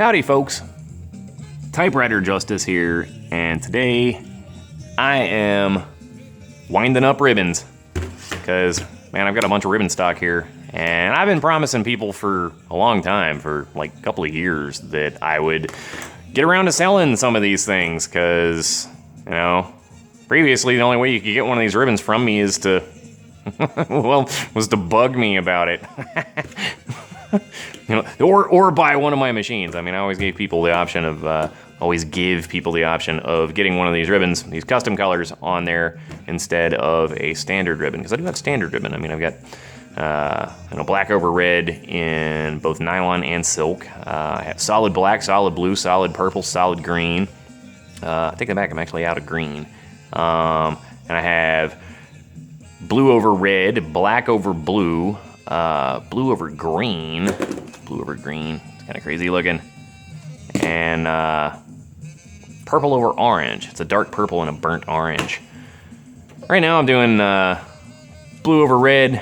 Howdy folks, Typewriter Justice here, and today I am winding up ribbons, because man, I've got a bunch of ribbon stock here, and I've been promising people for a long time, for like a couple of years, that I would get around to selling some of these things, because, you know, previously the only way you could get one of these ribbons from me is to, well, was to bug me about it. You know, or buy one of my machines. I mean, I always give people the option of getting one of these ribbons, these custom colors on there instead of a standard ribbon, because I do have standard ribbon. I mean, I've got black over red in both nylon and silk. I have solid black, solid blue, solid purple, solid green. I take that back, I'm actually out of green. And I have blue over red, black over blue, blue over green. It's kind of crazy looking. And purple over orange. It's a dark purple and a burnt orange. Right now I'm doing blue over red,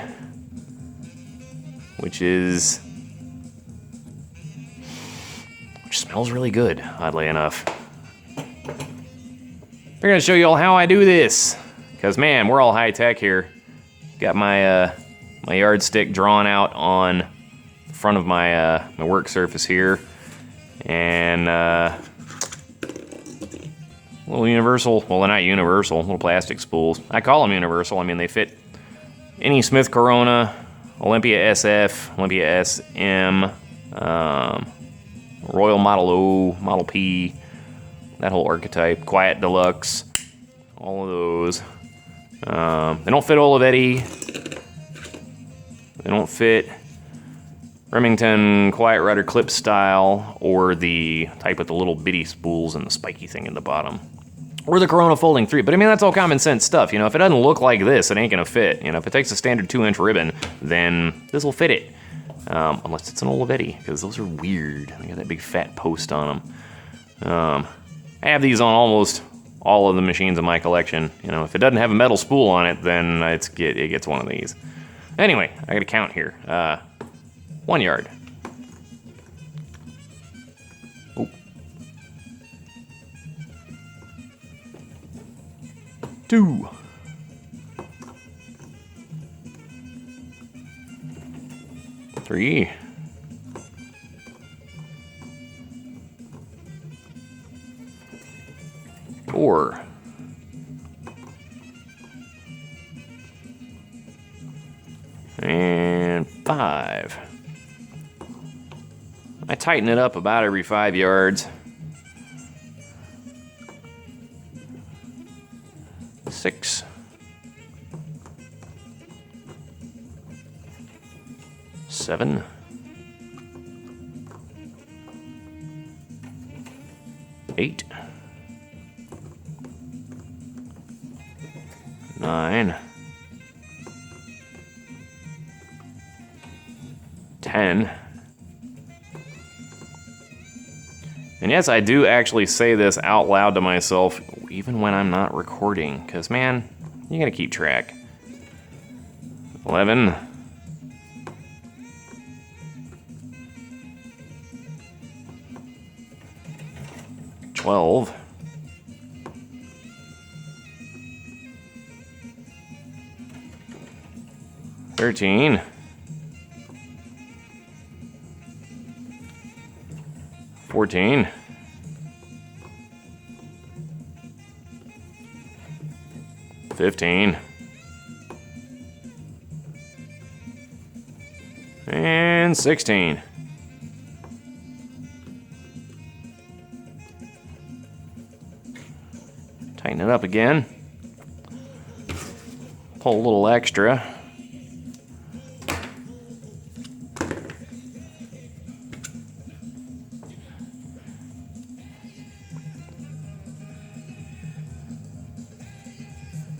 which smells really good, oddly enough. I'm gonna show you all how I do this, because man, we're all high tech here. Got my my yardstick drawn out on the front of my my work surface here, and little universal, well, they're not universal, little plastic spools. I call them universal. I mean, they fit any Smith Corona, Olympia SF, Olympia SM, Royal Model O, Model P, that whole archetype, Quiet Deluxe, all of those. They don't fit Olivetti. They don't fit Remington Quiet Rider clip style, or the type with the little bitty spools and the spiky thing in the bottom, or the Corona Folding 3. But I mean, that's all common sense stuff. You know, if it doesn't look like this, it ain't gonna fit. You know, if it takes a standard 2-inch ribbon, then this will fit it. Unless it's an Olivetti, because those are weird. They got that big fat post on them. I have these on almost all of the machines in my collection. You know, if it doesn't have a metal spool on it, then it gets one of these. Anyway, I gotta count here. 1 yard. Oh. 2. 3. 4. 5. I tighten it up about every 5 yards. 6. 7. 8. 9. 10. And yes, I do actually say this out loud to myself, even when I'm not recording, because man, you gotta keep track. 11. 12. 13. 14. 15. And 16. Tighten it up again. Pull a little extra.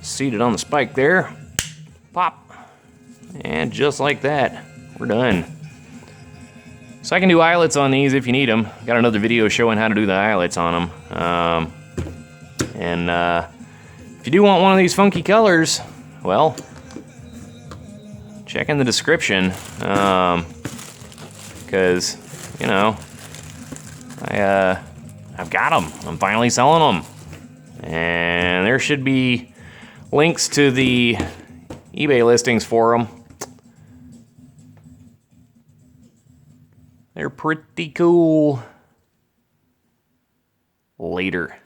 Seat it on the spike there. Pop. And just like that, we're done. So I can do eyelets on these if you need them. Got another video showing how to do the eyelets on them. If you do want one of these funky colors, well, check in the description. Because, you know, I've got them. I'm finally selling them. And there should be links to the eBay listings for them. They're pretty cool. Later.